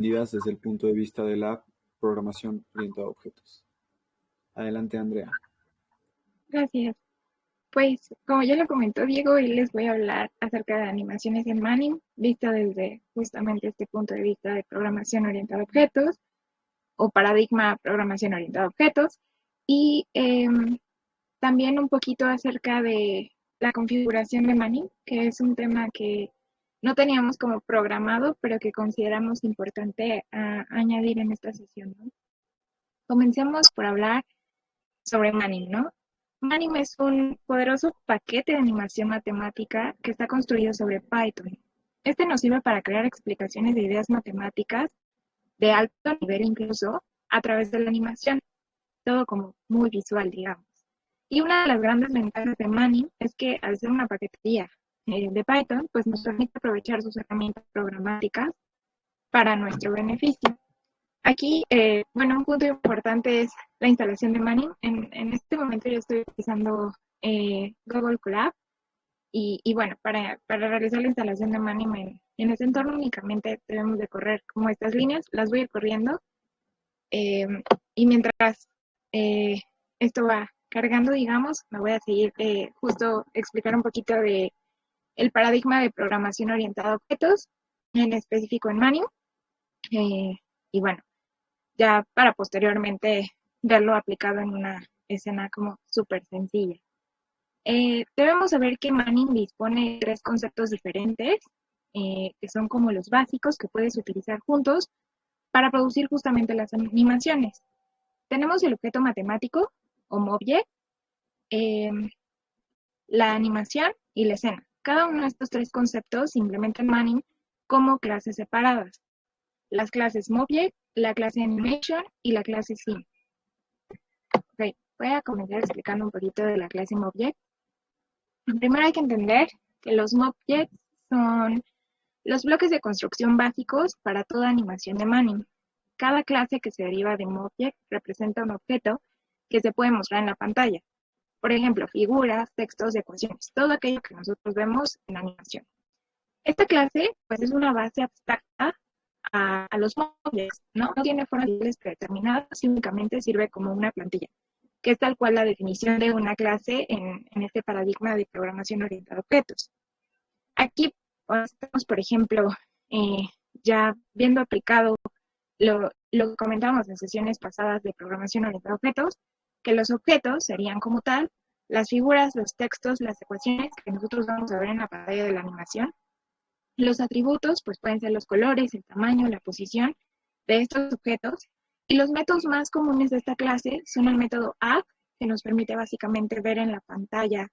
entendidas desde el punto de vista de la programación orientada a objetos. Adelante, Andrea. Gracias. Pues, como ya lo comentó Diego, hoy les voy a hablar acerca de animaciones en Manim, vista desde justamente este punto de vista de programación orientada a objetos o paradigma programación orientada a objetos. Y también un poquito acerca de la configuración de Manim, que es un tema que no teníamos como programado, pero que consideramos importante añadir en esta sesión, ¿no? Comencemos por hablar sobre Manim, ¿no? Manim es un poderoso paquete de animación matemática que está construido sobre Python. Este nos sirve para crear explicaciones de ideas matemáticas de alto nivel incluso a través de la animación, todo como muy visual, digamos. Y una de las grandes ventajas de Manim es que al ser una paquetería de Python, pues nos permite aprovechar sus herramientas programáticas para nuestro beneficio. Aquí, bueno, un punto importante es la instalación de Manim. En este momento yo estoy utilizando Google Colab y bueno, para realizar la instalación de Manim en este entorno únicamente debemos de correr como estas líneas, las voy a ir corriendo y mientras esto va cargando, digamos, me voy a seguir justo explicar un poquito de el paradigma de programación orientada a objetos, en específico en Manim, y bueno, ya para posteriormente verlo aplicado en una escena como súper sencilla. Debemos saber que Manim dispone de tres conceptos diferentes, que son como los básicos que puedes utilizar juntos para producir justamente las animaciones. Tenemos el objeto matemático o MOBJECT, eh, la animación y la escena. Cada uno de estos tres conceptos se implementa en Manim como clases separadas. Las clases MOBJECT, la clase Animation y la clase Scene. Okay, voy a comenzar explicando un poquito de la clase MOBJECT. Primero hay que entender que los MOBJECTs son los bloques de construcción básicos para toda animación de Manim. Cada clase que se deriva de MOBJECT representa un objeto que se puede mostrar en la pantalla. Por ejemplo, figuras, textos, ecuaciones, todo aquello que nosotros vemos en animación. Esta clase, pues, es una base abstracta a los MOBJECTs, ¿no? No tiene formas predeterminadas, únicamente sirve como una plantilla, que es tal cual la definición de una clase en este paradigma de programación orientada a objetos. Aquí estamos, por ejemplo, ya viendo aplicado lo que comentábamos en sesiones pasadas de programación orientada a objetos, que los objetos serían como tal las figuras, los textos, las ecuaciones que nosotros vamos a ver en la pantalla de la animación. Los atributos, pues pueden ser los colores, el tamaño, la posición de estos objetos. Y los métodos más comunes de esta clase son el método add, que nos permite básicamente ver en la pantalla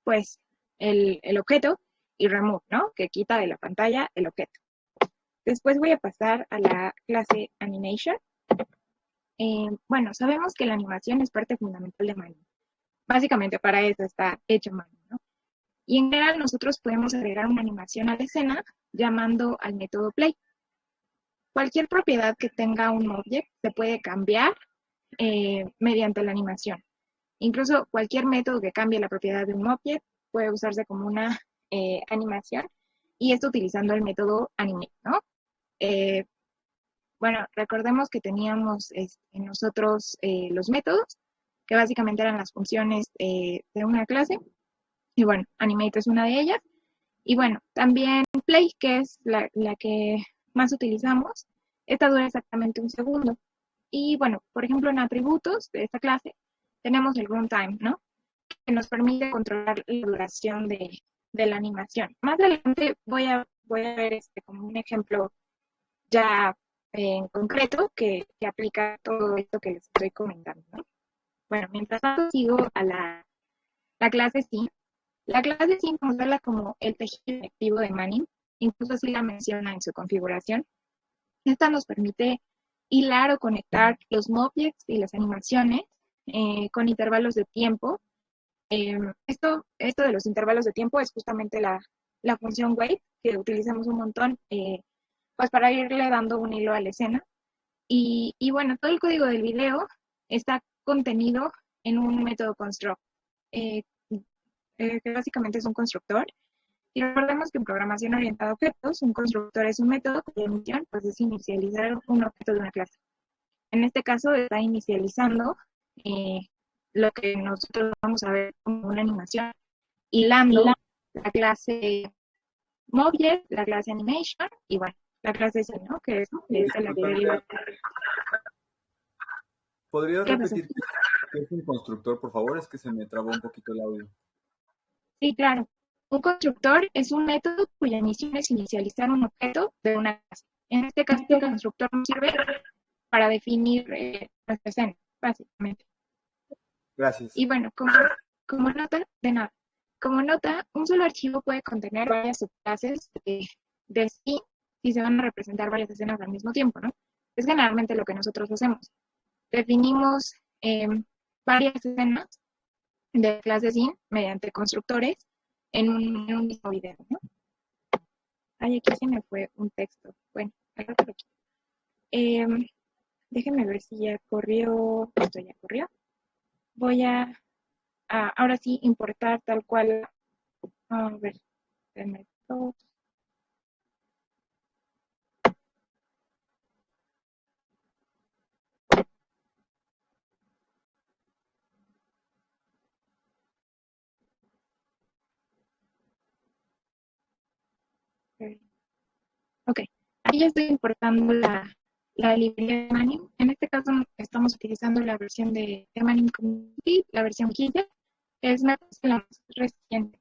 pues el objeto, y remove, ¿no? Que quita de la pantalla el objeto. Después voy a pasar a la clase animation. Bueno, sabemos que la animación es parte fundamental de Manim. Básicamente para eso está hecho Manim, ¿no? Y en general nosotros podemos agregar una animación a la escena llamando al método play. Cualquier propiedad que tenga un object se puede cambiar mediante la animación. Incluso cualquier método que cambie la propiedad de un object puede usarse como una animación, y esto utilizando el método animate, ¿no? Bueno, recordemos que teníamos nosotros los métodos, que básicamente eran las funciones de una clase, y bueno, animate es una de ellas, y bueno, también play, que es la que más utilizamos, esta dura exactamente un segundo. Y bueno, por ejemplo, en atributos de esta clase tenemos el runtime, ¿no? Que nos permite controlar la duración de la animación. Más adelante voy a ver como un ejemplo ya en concreto que aplica todo esto que les estoy comentando, ¿no? Bueno, mientras tanto sigo a la clase Scene. La clase Scene vamos a verla como el tejido activo de Manim, incluso así la menciona en su configuración. Esta nos permite hilar o conectar los MOBJECTs y las animaciones con intervalos de tiempo. Esto de los intervalos de tiempo es justamente la función wait, que utilizamos un montón pues para irle dando un hilo a la escena. Y bueno, todo el código del video está contenido en un método construct, que básicamente es un constructor Y recordemos que en programación orientada a objetos, un constructor es un método cuya misión pues, es inicializar un objeto de una clase. En este caso está inicializando lo que nosotros vamos a ver como una animación, hilando la clase Mobjet, la clase Animation y bueno, la clase C, ¿no? Que es la que deriva. ¿Podrías repetir qué es un constructor, por favor? Es que se me trabó un poquito el audio. Sí, claro. Un constructor es un método cuya misión es inicializar un objeto de una clase. En este caso, el constructor nos sirve para definir nuestra escena, básicamente. Gracias. Y bueno, como nota, de nada. Como nota, un solo archivo puede contener varias subclases de sí si se van a representar varias escenas al mismo tiempo, ¿no? Es generalmente lo que nosotros hacemos. Definimos varias escenas de clase SIN mediante constructores en un mismo video, ¿no? Ay, aquí se me fue un texto. Bueno, al rato lo quito. Déjenme ver si ya corrió. Esto ya corrió. Voy a ahora sí importar tal cual. A ver, denme dos. Ok, aquí ya estoy importando la librería de Manim. En este caso estamos utilizando la versión de Manim Community, la versión Killa, que es la más reciente.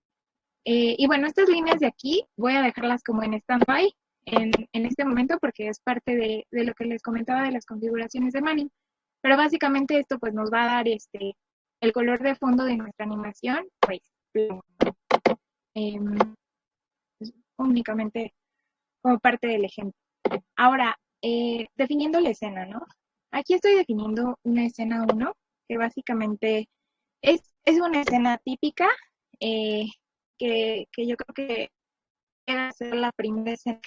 Y bueno, estas líneas de aquí voy a dejarlas como en standby en este momento porque es parte de lo que les comentaba de las configuraciones de Manim. Pero básicamente esto pues nos va a dar el color de fondo de nuestra animación, pues únicamente como parte del ejemplo. Ahora, definiendo la escena, ¿no? Aquí estoy definiendo una escena 1, que básicamente es una escena típica, que yo creo que debe ser la primera escena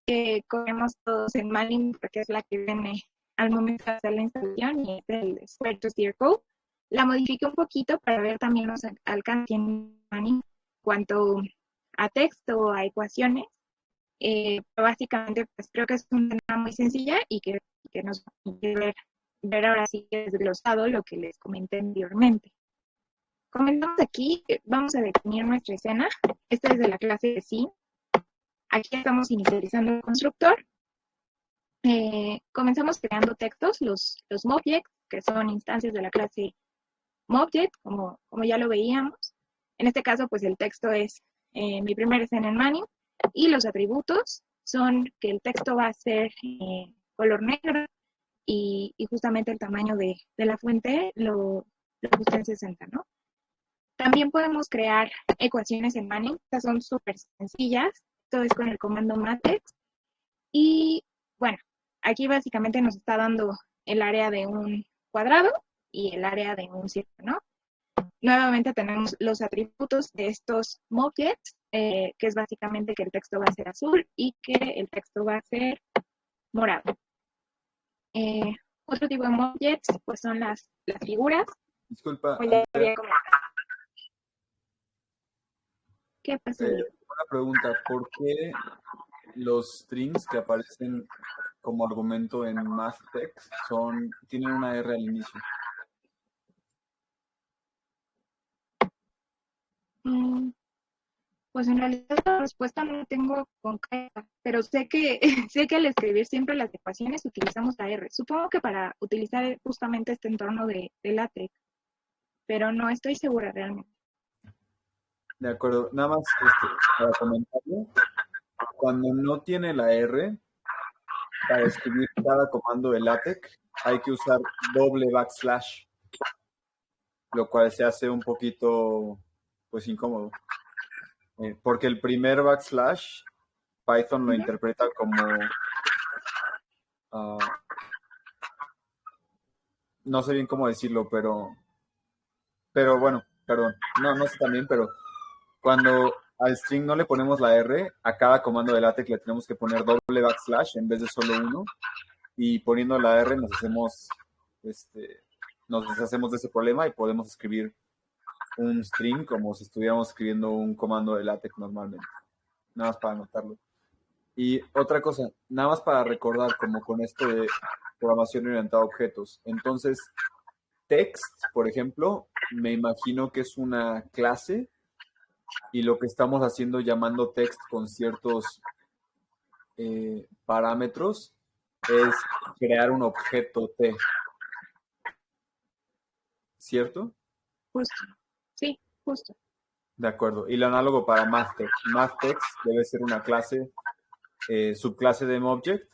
que corremos todos en Manim, porque es la que viene al momento de hacer la instalación, y es el Square to Circle. La modifiqué un poquito para ver también los alcances en Manim cuanto a texto, a ecuaciones. Básicamente, pues creo que es una escena muy sencilla y que nos permite ver ahora sí desglosado lo que les comenté anteriormente. Comentamos aquí, vamos a definir nuestra escena. Esta es de la clase de SIN. Aquí estamos inicializando el constructor. Comenzamos creando textos, los Mobjects, que son instancias de la clase Mobject, como ya lo veíamos. En este caso, pues el texto es mi primera escena en Manim, y los atributos son que el texto va a ser color negro y justamente el tamaño de la fuente lo ajusté en 60, ¿no? También podemos crear ecuaciones en Manim. Estas son súper sencillas. Todo es con el comando matrix. Y bueno, aquí básicamente nos está dando el área de un cuadrado y el área de un círculo, ¿no? Nuevamente tenemos los atributos de estos Mobjects, que es básicamente que el texto va a ser azul y que el texto va a ser morado. Otro tipo de Mobjects pues son las figuras. Disculpa, ¿Qué pasó? Una pregunta, ¿por qué los strings que aparecen como argumento en mathText tienen una R al inicio? Pues en realidad la respuesta no la tengo concreta, pero sé que sé que al escribir siempre las ecuaciones utilizamos la R. Supongo que para utilizar justamente este entorno de LaTeX, pero no estoy segura realmente. De acuerdo, nada más para comentarlo, cuando no tiene la R, para escribir cada comando de LaTeX hay que usar doble backslash, lo cual se hace un poquito, pues, incómodo. Porque el primer backslash, Python lo interpreta como, no sé bien cómo decirlo, pero bueno, perdón, no sé también, pero cuando al string no le ponemos la R, a cada comando de LaTeX le tenemos que poner doble backslash en vez de solo uno, y poniendo la R nos deshacemos de ese problema y podemos escribir un string como si estuviéramos escribiendo un comando de LaTeX normalmente. Nada más para anotarlo. Y otra cosa, nada más para recordar, como con esto de programación orientada a objetos. Entonces, text, por ejemplo, me imagino que es una clase y lo que estamos haciendo llamando text con ciertos parámetros es crear un objeto T, ¿cierto? Justo. Sí, justo. De acuerdo. Y lo análogo para MathText. MathText debe ser una clase, subclase de MObject,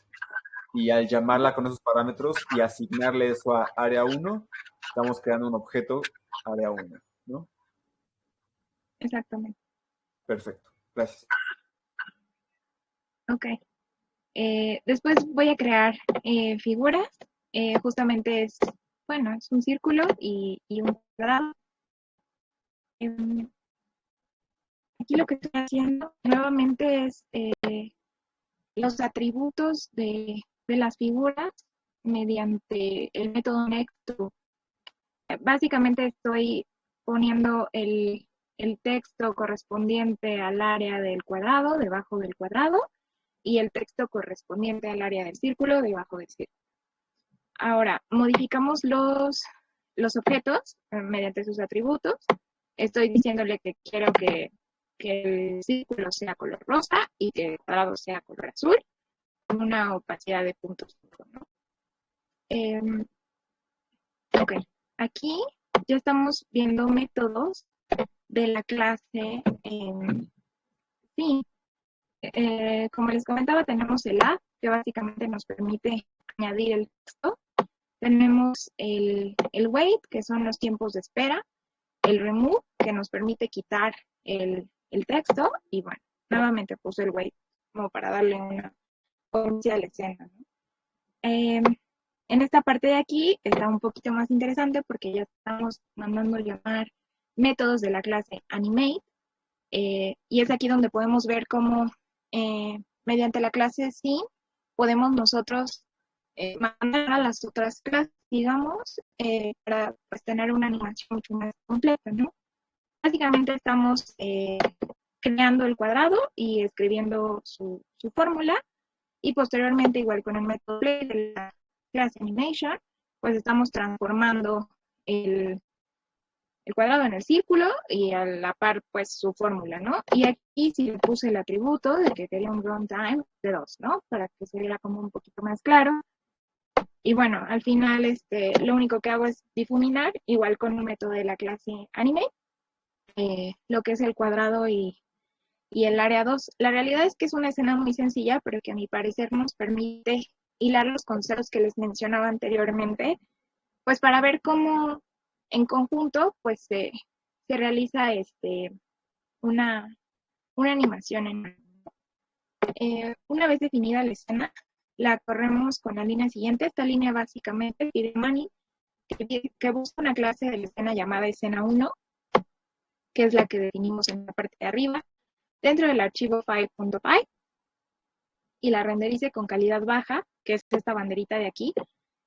y al llamarla con esos parámetros y asignarle eso a área 1, estamos creando un objeto área 1, ¿no? Exactamente. Perfecto. Gracias. Ok. Después voy a crear figuras. Justamente es, bueno, es un círculo y un cuadrado. Em, Aquí lo que estoy haciendo nuevamente es los atributos de las figuras mediante el método next. Básicamente estoy poniendo el texto correspondiente al área del cuadrado, debajo del cuadrado, y el texto correspondiente al área del círculo, debajo del círculo. Ahora, modificamos los objetos mediante sus atributos. Estoy diciéndole que quiero que el círculo sea color rosa y que el cuadrado sea color azul, con una opacidad de puntos. ¿No? Ok, aquí ya estamos viendo métodos de la clase. Sí, como les comentaba, tenemos el add, que básicamente nos permite añadir el texto. Tenemos el wait, que son los tiempos de espera. El remove, que nos permite quitar el texto. Y bueno, nuevamente puse el wait como para darle una coherencia a la escena, ¿no? En esta parte de aquí está un poquito más interesante porque ya estamos mandando llamar métodos de la clase animate, y es aquí donde podemos ver cómo mediante la clase sí podemos nosotros mandar a las otras clases, digamos, para pues, tener una animación mucho más completa, ¿no? Básicamente estamos creando el cuadrado y escribiendo su fórmula, y posteriormente, igual con el método play de la clase animation, pues estamos transformando el cuadrado en el círculo y a la par, pues su fórmula, ¿no? Y aquí sí le puse el atributo de que quería un runtime de 2, ¿no? Para que se viera como un poquito más claro. Y bueno, al final lo único que hago es difuminar, igual con un método de la clase anime, lo que es el cuadrado y el área 2. La realidad es que es una escena muy sencilla, pero que a mi parecer nos permite hilar los conceptos que les mencionaba anteriormente, pues para ver cómo en conjunto pues se realiza una, una animación. Una vez definida la escena, la corremos con la línea siguiente. Esta línea básicamente pide Manny que busca una clase de la escena llamada escena 1, que es la que definimos en la parte de arriba, dentro del archivo file.py, y la renderice con calidad baja, que es esta banderita de aquí,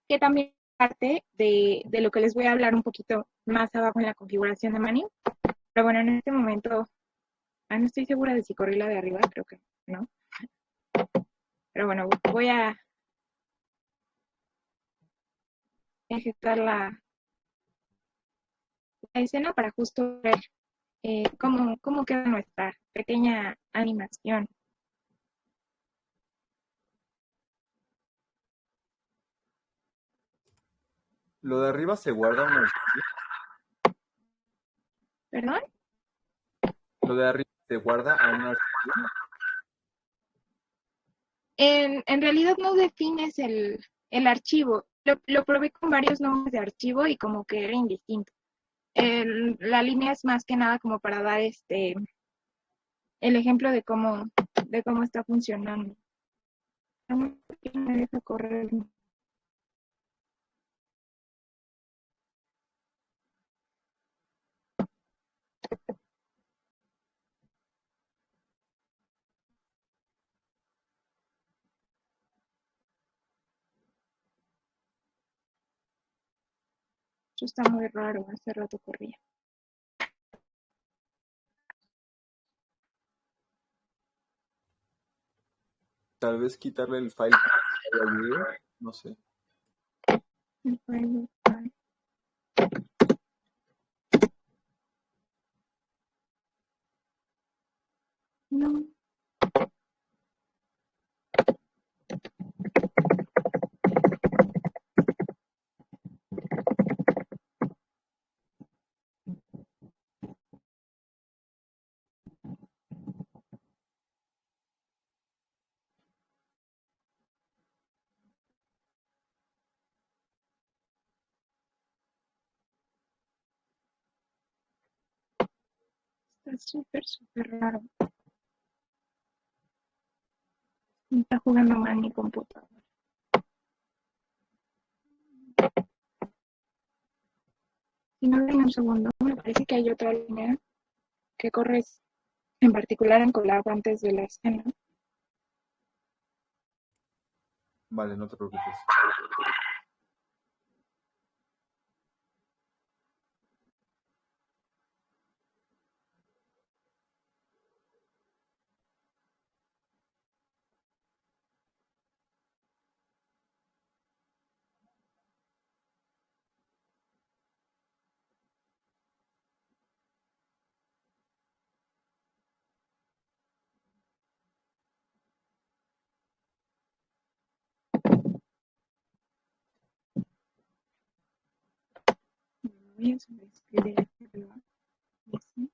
que también es parte de lo que les voy a hablar un poquito más abajo en la configuración de Manny. Pero bueno, en este momento, no estoy segura de si corrí la de arriba, creo que no. Pero bueno, voy a ejecutar la escena para justo ver cómo queda nuestra pequeña animación. Lo de arriba se guarda un archivo. ¿Perdón? Lo de arriba se guarda a un archivo. En realidad no defines el archivo. Lo probé con varios nombres de archivo y como que era indistinto. La línea es más que nada como para dar el ejemplo de cómo está funcionando. Me deja correr. Esto está muy raro, hace rato corría. Tal vez quitarle el file que ayude, no sé. El file. No. Está súper raro. Está jugando mal mi computadora. Si no ven un segundo, me parece que hay otra línea que corre en particular en Colab antes de la escena. Vale, no te preocupes. Voy a sobreescribir aquí arriba. ¿Sí?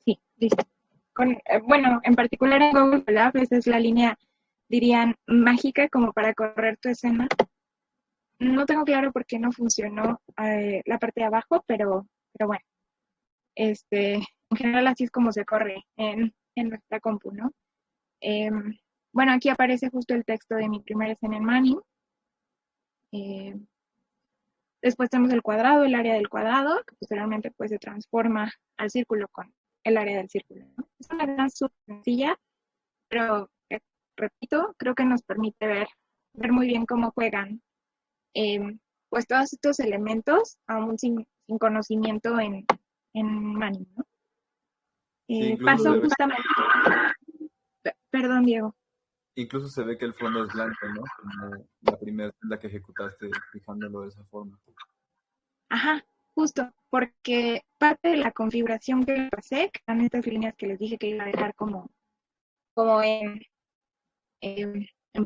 Sí, listo. Bueno, en particular en Google Colab, esa es la línea, dirían, mágica como para correr tu escena. No tengo claro por qué no funcionó la parte de abajo, pero bueno, en general así es como se corre en nuestra compu, ¿no? Bueno, aquí aparece justo el texto de mi primera escena en Manning. Después tenemos el cuadrado, el área del cuadrado, que posteriormente pues se transforma al círculo con el área del círculo, ¿no? Es una idea súper sencilla, pero repito, creo que nos permite ver muy bien cómo juegan pues todos estos elementos, aún sin conocimiento en Manning, ¿no? Sí, Paso justamente. Perdón, Diego. incluso se ve que el fondo es blanco, ¿no? Como la primera celda que ejecutaste fijándolo de esa forma. Ajá, justo, porque parte de la configuración que pasé, que eran estas líneas que les dije que iba a dejar como en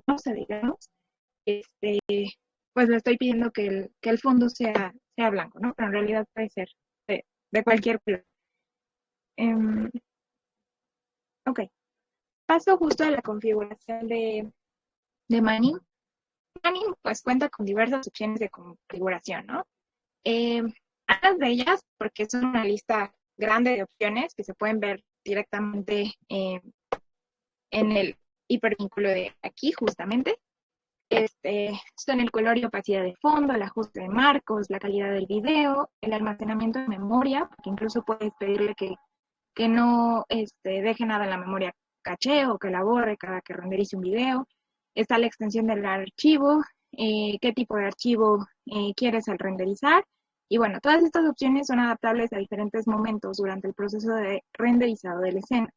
pausa, digamos, pues le estoy pidiendo que el fondo sea blanco, ¿no? Pero en realidad puede ser de cualquier color. Ok, paso justo a la configuración de Manning. Manning pues cuenta con diversas opciones de configuración, ¿no? Algunas de ellas, porque son una lista grande de opciones que se pueden ver directamente en el hipervínculo de aquí, justamente. Son el color y opacidad de fondo, el ajuste de marcos, la calidad del video, el almacenamiento de memoria, porque incluso puedes pedirle que no deje nada en la memoria caché o que la borre cada que renderice un video. Está la extensión del archivo, qué tipo de archivo quieres al renderizar. Y bueno, todas estas opciones son adaptables a diferentes momentos durante el proceso de renderizado de la escena.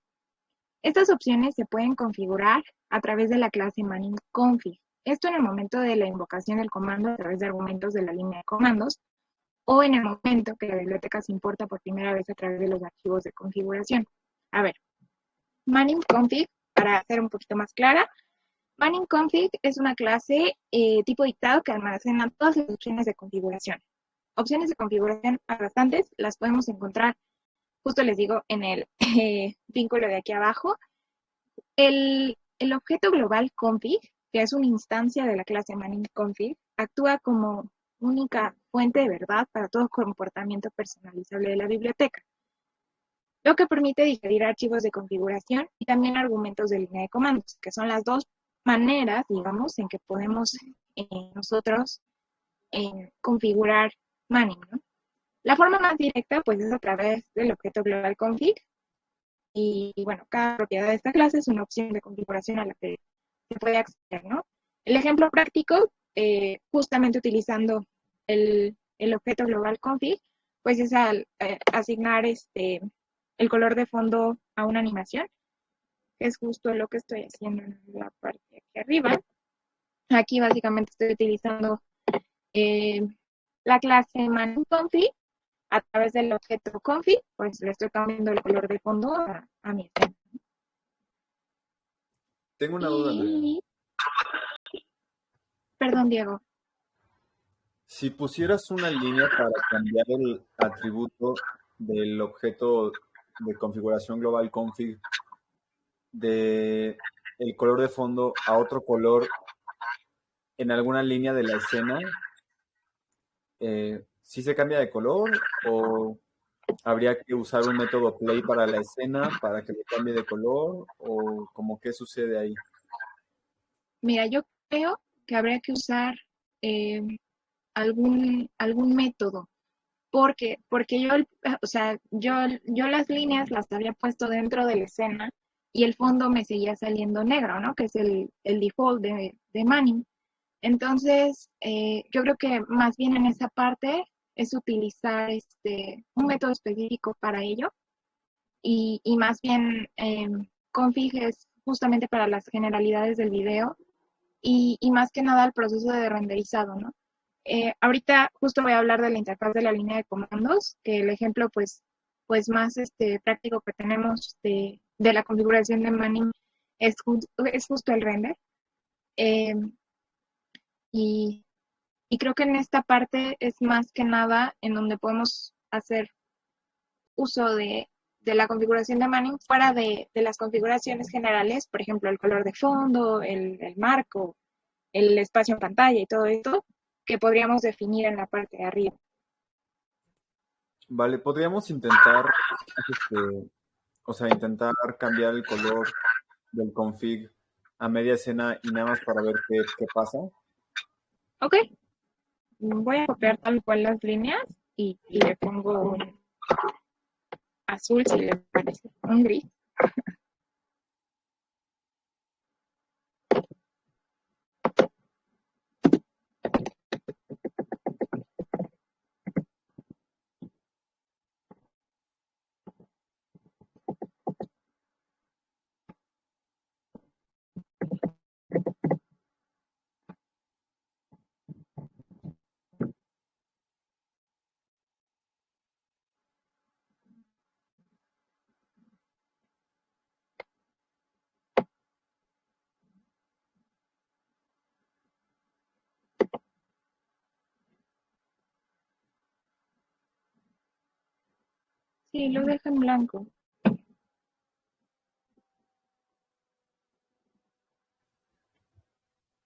Estas opciones se pueden configurar a través de la clase ManningConfig. Esto en el momento de la invocación del comando a través de argumentos de la línea de comandos o en el momento que la biblioteca se importa por primera vez a través de los archivos de configuración. A ver, ManningConfig, para ser un poquito más clara, ManningConfig es una clase tipo dictado que almacena todas las opciones de configuración. Opciones de configuración hay bastantes, las podemos encontrar, justo les digo, en el vínculo de aquí abajo. El objeto global config, que es una instancia de la clase ManningConfig, actúa como única fuente de verdad para todo comportamiento personalizable de la biblioteca, lo que permite digerir archivos de configuración y también argumentos de línea de comandos, que son las dos maneras, digamos, en que podemos nosotros configurar Manning, ¿no? La forma más directa, pues, es a través del objeto global config. Y bueno, cada propiedad de esta clase es una opción de configuración a la que se puede acceder, ¿no? El ejemplo práctico, justamente utilizando el objeto global config, pues es al asignar el color de fondo a una animación, que es justo lo que estoy haciendo en la parte de aquí arriba. Aquí básicamente estoy utilizando eh, la clase manuConfig a través del objeto config, pues le estoy cambiando el color de fondo a mi escena. Tengo una duda, Andrea. Y, perdón, Diego. Si pusieras una línea para cambiar el atributo del objeto de configuración global config de el color de fondo a otro color en alguna línea de la escena, ¿sí se cambia de color o habría que usar un método play para la escena para que le cambie de color o como qué sucede ahí? Mira, yo creo que habría que usar eh, algún método, porque yo, o sea, yo las líneas las había puesto dentro de la escena y el fondo me seguía saliendo negro, ¿no? Que es el default de Manning. Entonces, yo creo que más bien en esa parte es utilizar un método específico para ello y más bien config es justamente para las generalidades del video y más que nada el proceso de renderizado, ¿no? Ahorita justo voy a hablar de la interfaz de la línea de comandos, que el ejemplo pues más práctico que tenemos de la configuración de Manning es justo el render. Eh, y, y creo que en esta parte es más que nada en donde podemos hacer uso de la configuración de Manning fuera de las configuraciones generales, por ejemplo, el color de fondo, el marco, el espacio en pantalla y todo esto que podríamos definir en la parte de arriba. Vale, podríamos intentar, o sea, intentar cambiar el color del config a media escena y nada más para ver qué pasa. Ok, voy a copiar tal cual las líneas y le pongo un azul si les parece, un gris. Sí, lo dejo en blanco.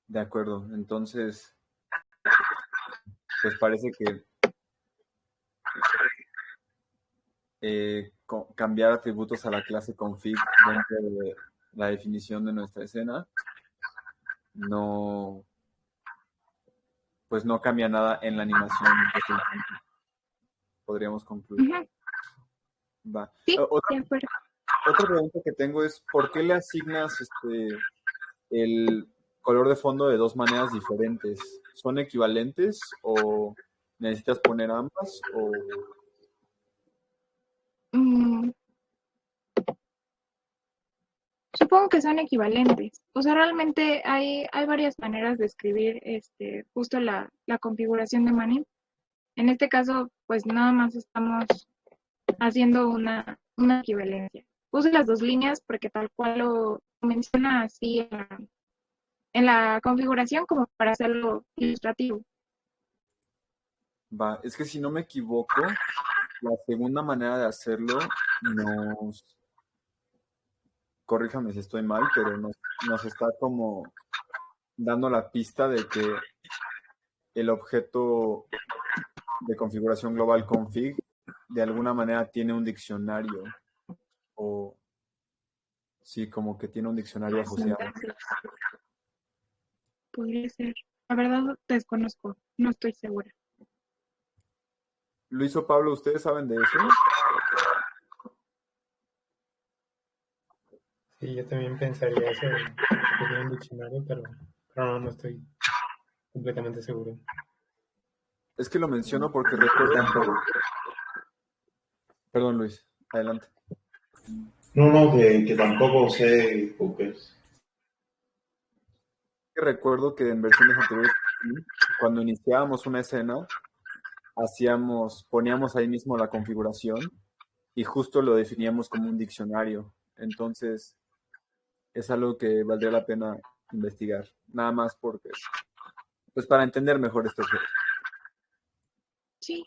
De acuerdo, entonces, pues parece que cambiar atributos a la clase config dentro de la definición de nuestra escena no, pues no cambia nada en la animación. Podríamos concluir. Ujú, Va. sí, Otra, de acuerdo. otra pregunta que tengo es, ¿por qué le asignas el color de fondo de dos maneras diferentes? ¿Son equivalentes o necesitas poner ambas? O Mm, supongo que son equivalentes. O sea, realmente hay varias maneras de escribir justo la configuración de Manning. En este caso, pues nada más estamos haciendo una equivalencia. Puse las dos líneas porque tal cual lo menciona así en la configuración como para hacerlo ilustrativo. va, es que si no me equivoco, la segunda manera de hacerlo nos, corríjame si estoy mal, pero nos está como dando la pista de que el objeto de configuración global config de alguna manera tiene un diccionario o sí, como que tiene un diccionario La asociado. sintaxis podría ser. La verdad desconozco, no estoy segura. Luis o Pablo, ¿ustedes saben de eso? Sí, yo también pensaría eso de un diccionario, pero no estoy completamente seguro. Es que lo menciono porque recuerdo... Tampoco. Perdón, Luis, adelante. No, que tampoco sé por qué. Que recuerdo que en versiones anteriores, cuando iniciábamos una escena, poníamos ahí mismo la configuración y justo lo definíamos como un diccionario. Entonces, es algo que valdría la pena investigar. Nada más porque, pues para entender mejor este objeto. Sí,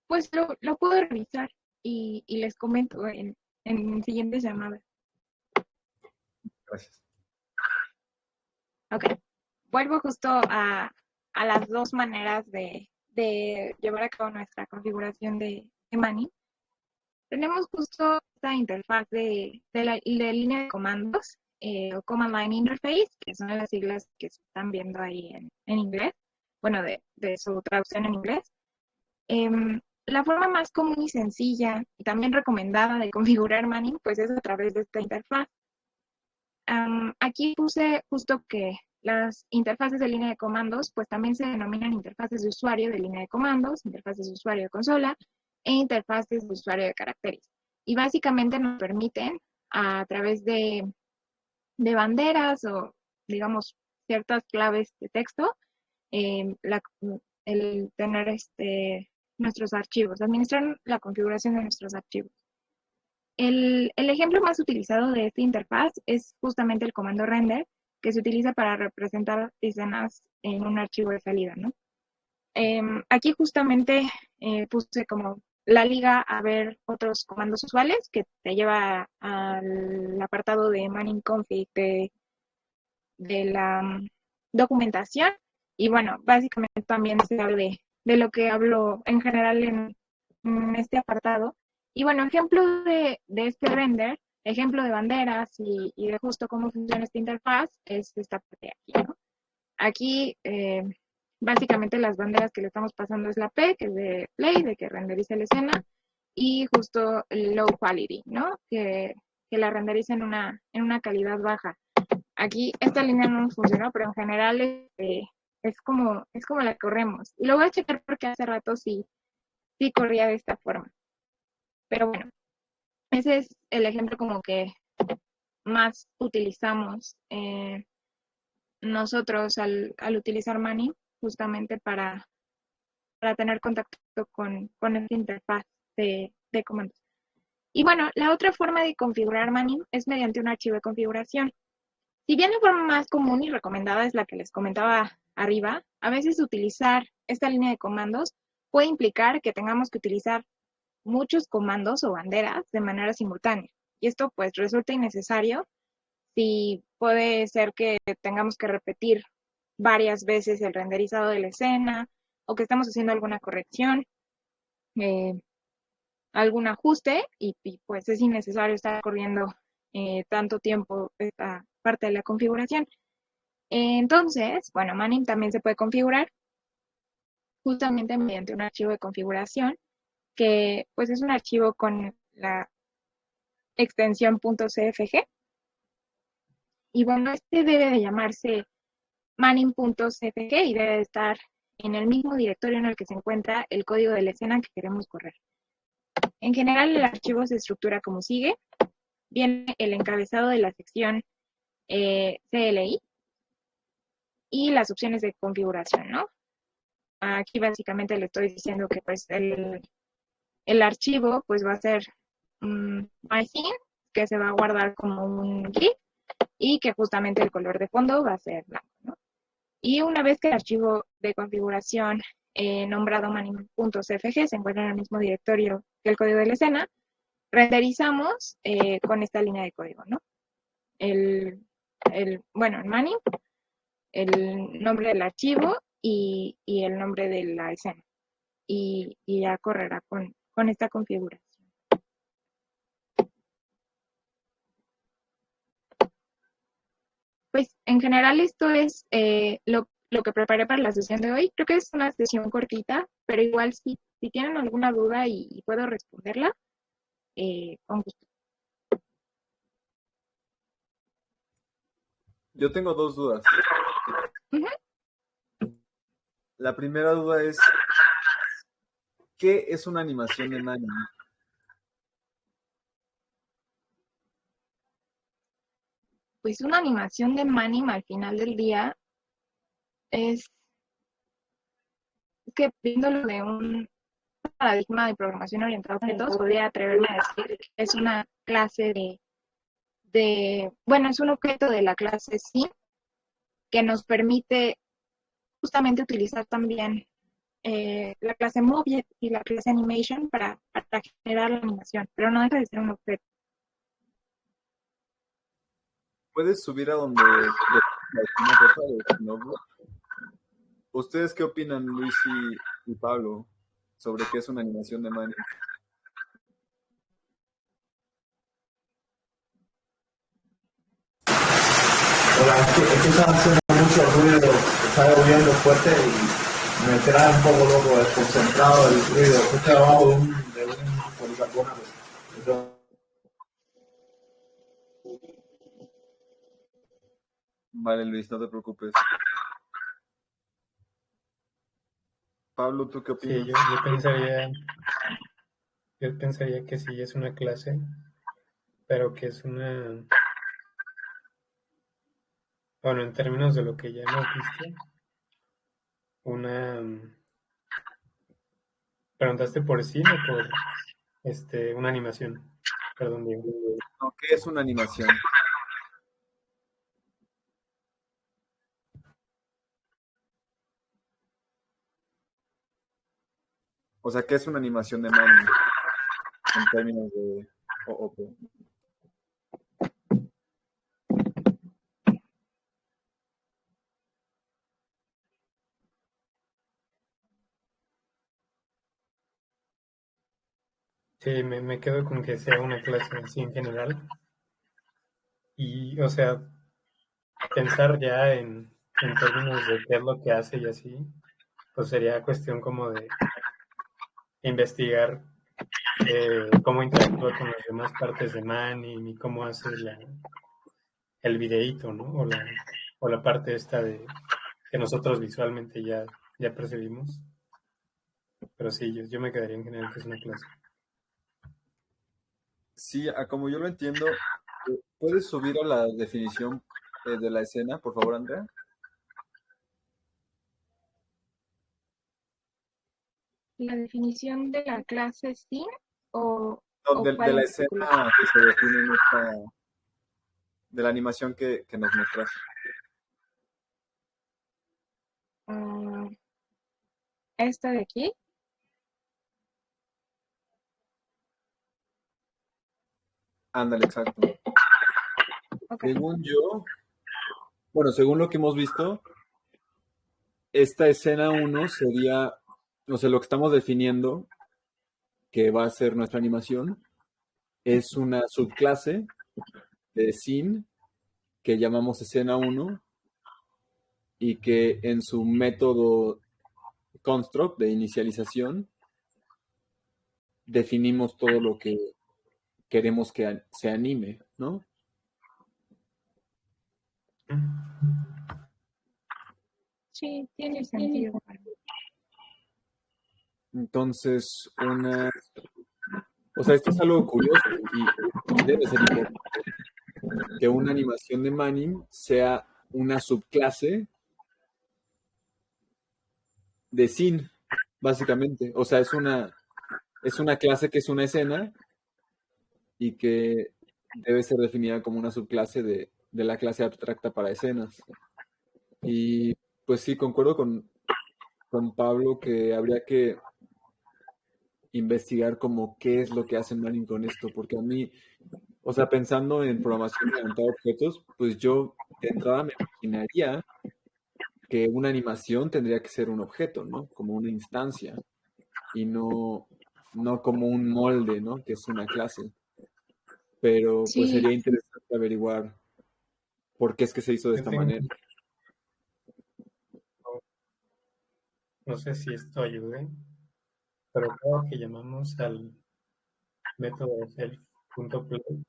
pues lo puedo revisar y les comento en siguientes llamadas. Gracias. Ok, vuelvo justo a las dos maneras de llevar a cabo nuestra configuración de Mani. Tenemos justo esta interfaz de línea de comandos o Command Line Interface, que son las siglas que se están viendo ahí en inglés, bueno, de su traducción en inglés. La forma más común y sencilla y también recomendada de configurar Mani, pues es a través de esta interfaz. Aquí puse justo que las interfaces de línea de comandos, pues también se denominan interfaces de usuario de línea de comandos, interfaces de usuario de consola e interfaces de usuario de caracteres. Y básicamente nos permiten, a través de banderas o, digamos, ciertas claves de texto, el tener nuestros archivos, administrar la configuración de nuestros archivos. El ejemplo más utilizado de esta interfaz es justamente el comando render, que se utiliza para representar escenas en un archivo de salida, ¿no? Aquí justamente puse como la liga a ver otros comandos usuales que te lleva al apartado de manning config de la documentación. Y bueno, básicamente también se habla de lo que hablo en general en este apartado. Y bueno, ejemplo de este render, ejemplo de banderas y de justo cómo funciona esta interfaz es esta parte de aquí, ¿no? Aquí, básicamente las banderas que le estamos pasando es la P, que es de play, de que renderice la escena, y justo el low quality, ¿no? Que la renderice en una calidad baja. Aquí esta línea no nos funcionó, pero en general es como la corremos. Y lo voy a checar porque hace rato sí corría de esta forma. Pero bueno, ese es el ejemplo como que más utilizamos nosotros al utilizar Mani, justamente para tener contacto con esta interfaz de comandos. Y bueno, la otra forma de configurar Mani es mediante un archivo de configuración. Si bien la forma más común y recomendada es la que les comentaba arriba, a veces utilizar esta línea de comandos puede implicar que tengamos que utilizar muchos comandos o banderas de manera simultánea. Y esto pues resulta innecesario si puede ser que tengamos que repetir varias veces el renderizado de la escena o que estamos haciendo alguna corrección, algún ajuste y pues es innecesario estar corriendo tanto tiempo esta parte de la configuración. Entonces, bueno, Manning también se puede configurar justamente mediante un archivo de configuración que pues es un archivo con la extensión .cfg y bueno, este debe de llamarse manning.cfg y debe de estar en el mismo directorio en el que se encuentra el código de la escena que queremos correr. En general, el archivo se estructura como sigue. Viene el encabezado de la sección CLI y las opciones de configuración, ¿no? Aquí básicamente le estoy diciendo que pues el archivo pues va a ser MyScene, que se va a guardar como un GIF y que justamente el color de fondo va a ser blanco, ¿no? Y una vez que el archivo de configuración nombrado manning.cfg se encuentra en el mismo directorio que el código de la escena, renderizamos con esta línea de código, ¿no? Bueno, en Manning, el nombre del archivo y el nombre de la escena. Y ya correrá con esta configuración. Pues en general esto es lo que preparé para la sesión de hoy. Creo que es una sesión cortita, pero igual si tienen alguna duda y puedo responderla, con gusto. Yo tengo dos dudas. Ujú. La primera duda es, ¿qué es una animación de Manning? Pues una animación de Manim al final del día es que viéndolo de un paradigma de programación orientada a objetos, podría atreverme a decir que es una clase bueno, es un objeto de la clase Scene que nos permite justamente utilizar también la clase Move y la clase Animation para generar la animación, pero no deja de ser un objeto. ¿Puedes subir a donde no? ¿Ustedes qué opinan, Luis y Pablo, sobre qué es una animación de Manning? Hola, es que estaba haciendo mucho ruido, estaba lloviendo fuerte y me trae un poco loco, desconcentrado el ruido. Estoy abajo de un policarbonato. Entonces, Vale, Luis, no te preocupes. Pablo, ¿tú qué Sí, opinas? yo pensaría que sí es una clase, pero que es bueno, en términos de lo que ya hemos visto, una, ¿preguntaste por sí o por una animación? Perdón, Diego. No, ¿qué es una animación? O sea, ¿qué es una animación de Manning en términos de OOP? Sí, me quedo con que sea una clase así en general. Y, o sea, pensar ya en términos de qué es lo que hace y así, pues sería cuestión como de investigar cómo interactúa con las demás partes de Manning y cómo hace el videíto, ¿no? O la parte esta de que nosotros visualmente ya percibimos. Pero sí, yo me quedaría en general que es una clase. Sí, como yo lo entiendo, ¿puedes subir a la definición de la escena, por favor, Andrea? ¿La definición de la clase Scene No, o de cuál la en escena particular? que se define en de la animación que nos mostraste. Ah, esta de aquí. Ándale, exacto. Ok. Según yo, bueno, según lo que hemos visto, esta escena 1 sería, o sea, lo que estamos definiendo, que va a ser nuestra animación, es una subclase de scene que llamamos escena 1 y que en su método construct de inicialización definimos todo lo que queremos que se anime, ¿no? Sí, tiene sentido. Entonces, o sea, esto es algo curioso y debe ser importante, que una animación de Manning sea una subclase de scene, básicamente. O sea, es una clase que es una escena y que debe ser definida como una subclase de la clase abstracta para escenas. Y pues sí, concuerdo con Pablo que habría que investigar como qué es lo que hace Manning con esto, porque a mí, o sea, pensando en programación orientada a objetos, pues yo de entrada me imaginaría que una animación tendría que ser un objeto, ¿no? Como una instancia y no como un molde, ¿no? Que es una clase. Pero pues Sí, sería interesante averiguar por qué es que se hizo de Yo esta tengo, manera. no sé si esto ayude, pero creo que llamamos al método self.play.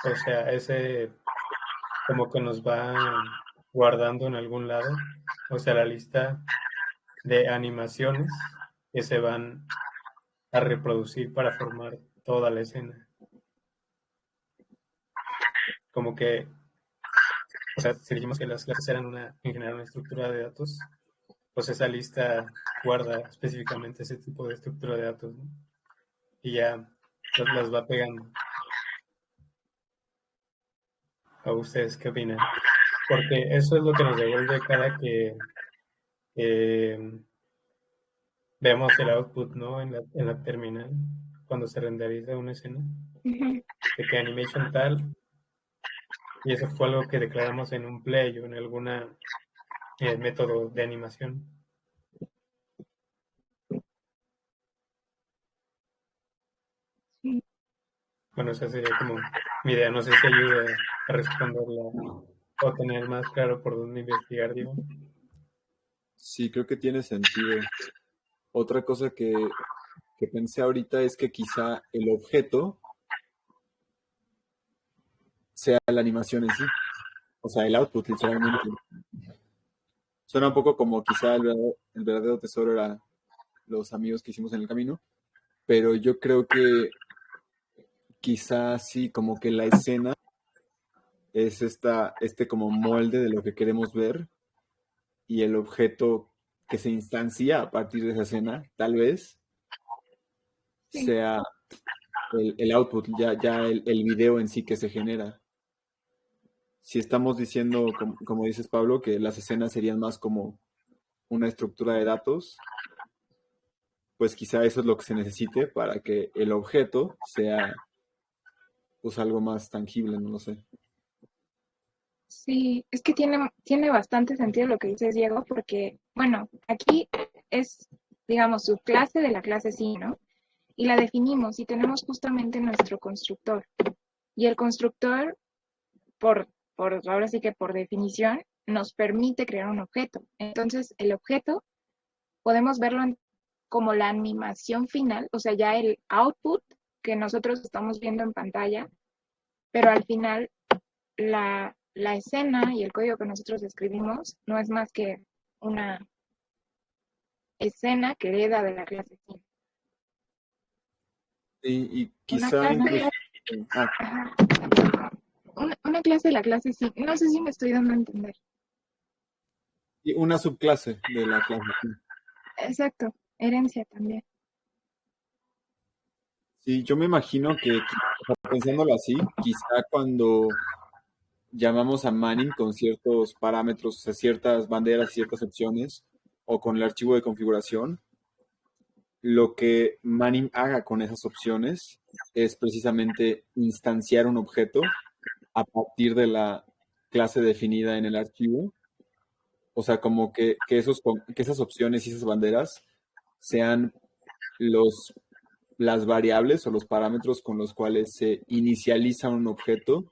O sea, ese como que nos va guardando en algún lado, o sea, la lista de animaciones que se van a reproducir para formar toda la escena. Como que, o sea, si dijimos que las clases eran en general una estructura de datos, pues esa lista guarda específicamente ese tipo de estructura de datos, ¿no? Y ya las va pegando. ¿A ustedes qué opinan? Porque eso es lo que nos devuelve cada que vemos el output, ¿no? En la terminal, cuando se renderiza una escena, de que animation tal, y eso fue algo que declaramos en un play o en alguna método de animación. Sí. Bueno, esa sería como mi idea. No sé si ayuda a responderla o tener más claro por dónde investigar, digo. Sí, creo que tiene sentido. Otra cosa que pensé ahorita es que quizá el objeto sea la animación en sí, o sea, el output literalmente. Suena un poco como quizá el verdadero tesoro era los amigos que hicimos en el camino, pero yo creo que quizá sí, como que la escena es este como molde de lo que queremos ver y el objeto que se instancia a partir de esa escena, tal vez Sí. sea el output, ya el video en sí que se genera. Si estamos diciendo, como dices Pablo, que las escenas serían más como una estructura de datos, pues quizá eso es lo que se necesite para que el objeto sea pues algo más tangible, no lo sé. Sí, es que tiene bastante sentido lo que dices, Diego, porque, bueno, aquí es, digamos, su clase de la clase sí, ¿no? Y la definimos y tenemos justamente nuestro constructor. Y el constructor, por, ahora sí que por definición, nos permite crear un objeto. Entonces, el objeto podemos verlo como la animación final, o sea, ya el output que nosotros estamos viendo en pantalla, pero al final la escena y el código que nosotros escribimos no es más que una escena que hereda de la clase sí. Y Una quizá incluso... una clase de la clase sí. No sé si me estoy dando a entender. y una subclase de la clase. Sí. Exacto, herencia también. Sí, yo me imagino que, o sea, pensándolo así, quizá cuando llamamos a Manning con ciertos parámetros, o sea, ciertas banderas y ciertas opciones, o con el archivo de configuración, lo que Manning haga con esas opciones es precisamente instanciar un objeto a partir de la clase definida en el archivo. O sea, como que esas opciones y esas banderas sean las variables o los parámetros con los cuales se inicializa un objeto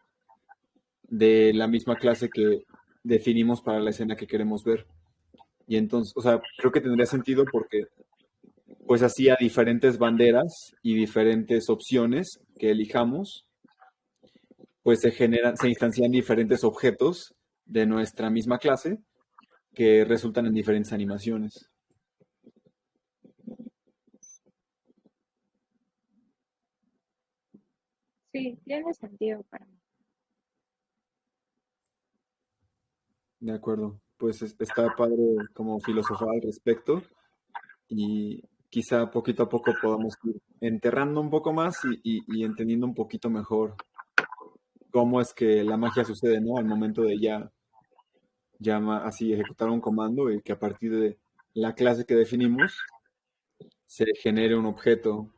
de la misma clase que definimos para la escena que queremos ver. Y entonces, o sea, creo que tendría sentido porque pues así a diferentes banderas y diferentes opciones que elijamos, pues se instancian diferentes objetos de nuestra misma clase que resultan en diferentes animaciones. Sí, tiene sentido para mí. De acuerdo. Pues está padre como filosofar al respecto y quizá poquito a poco podamos ir enterrando un poco más y entendiendo un poquito mejor cómo es que la magia sucede, ¿no? Al momento de así ejecutar un comando y que a partir de la clase que definimos se genere un objeto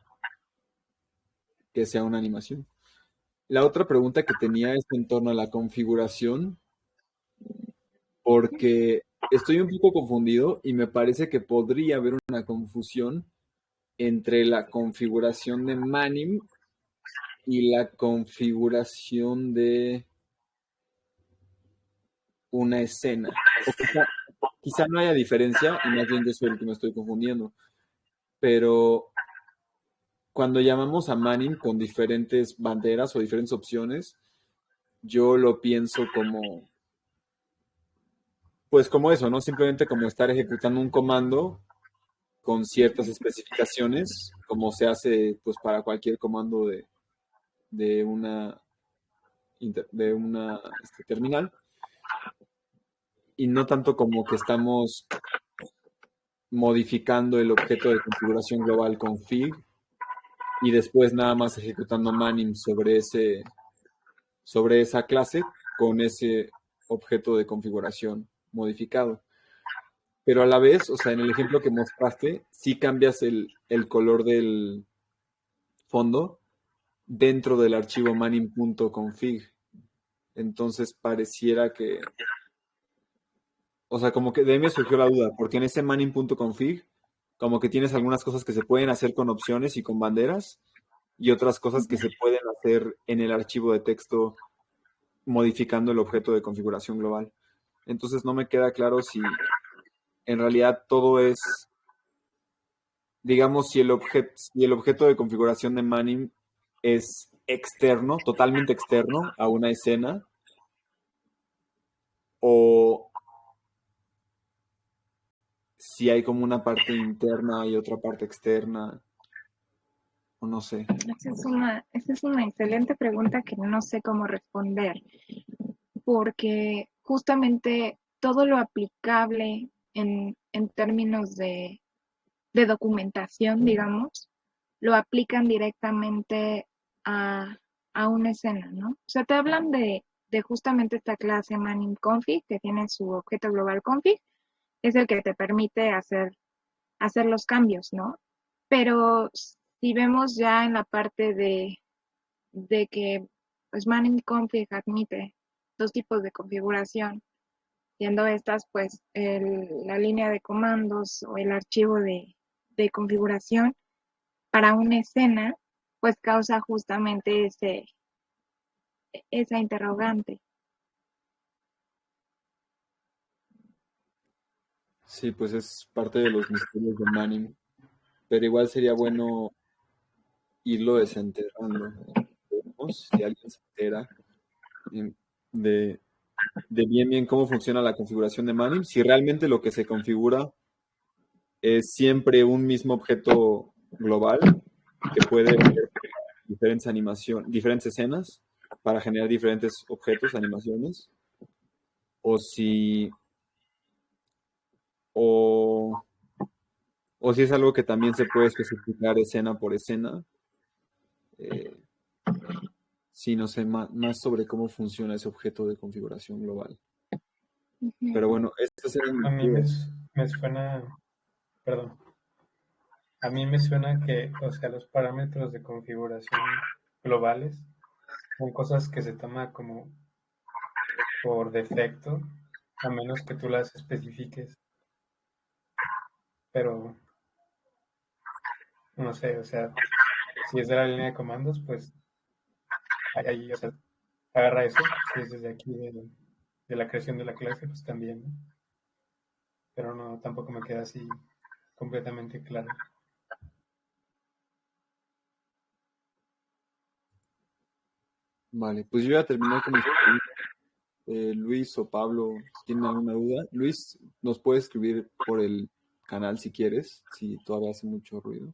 que sea una animación. La otra pregunta que tenía es en torno a la configuración, porque estoy un poco confundido y me parece que podría haber una confusión entre la configuración de Manim y la configuración de una escena. quizá no haya diferencia, y más bien yo soy el que me estoy confundiendo, pero cuando llamamos a Manning con diferentes banderas o diferentes opciones, yo lo pienso como, pues como eso, ¿no? Simplemente como estar ejecutando un comando con ciertas especificaciones, como se hace pues para cualquier comando de una, terminal, y no tanto como que estamos modificando el objeto de configuración global config y después nada más ejecutando Manning sobre esa clase con ese objeto de configuración modificado. Pero a la vez, o sea, en el ejemplo que mostraste, sí cambias el color del fondo dentro del archivo manning.config. Entonces pareciera que, o sea, como que de ahí me surgió la duda, porque en ese manning.config, como que tienes algunas cosas que se pueden hacer con opciones y con banderas, y otras cosas que se pueden hacer en el archivo de texto modificando el objeto de configuración global. Entonces no me queda claro si en realidad todo es, digamos, si el objeto de configuración de Manning es externo, totalmente externo a una escena, o si hay como una parte interna y otra parte externa, o no sé. Esa es una excelente pregunta que no sé cómo responder, porque justamente todo lo aplicable en términos de documentación, digamos, lo aplican directamente a, a una escena, ¿no? O sea, te hablan de justamente esta clase Manning Config, que tiene su objeto global config, es el que te permite hacer los cambios, ¿no? Pero si vemos ya en la parte de que pues Manning Config admite dos tipos de configuración, siendo estas pues la línea de comandos o el archivo de configuración para una escena, pues causa justamente esa interrogante. Sí, pues es parte de los misterios de Manning, pero igual sería bueno irlo desenterrando. Vemos si alguien se entera em, de, de bien cómo funciona la configuración de Manning, si realmente lo que se configura es siempre un mismo objeto global que puede ver diferentes escenas para generar diferentes objetos, animaciones, o si, o, o si es algo que también se puede especificar escena por escena. Eh, sí, no sé más sobre cómo funciona ese objeto de configuración global. Ujú. Pero bueno, estas eran A mis mí dudas. me suena, perdón, a mí me suena que, o sea, los parámetros de configuración globales son cosas que se toman como por defecto, a menos que tú las especifiques, pero no sé, o sea, si es de la línea de comandos, pues ahí, o sea, agarra eso, si es desde aquí de la creación de la clase, pues también, ¿no? Pero no, tampoco me queda así completamente claro. Vale, pues yo ya terminé con mis preguntas. Luis o Pablo, ¿tienen alguna duda? Luis, nos puede escribir por el canal si quieres, si todavía hace mucho ruido.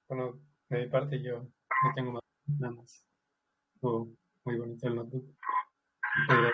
Bueno, de mi parte yo no tengo más, nada más. Estuvo muy bonito el notebook. Podría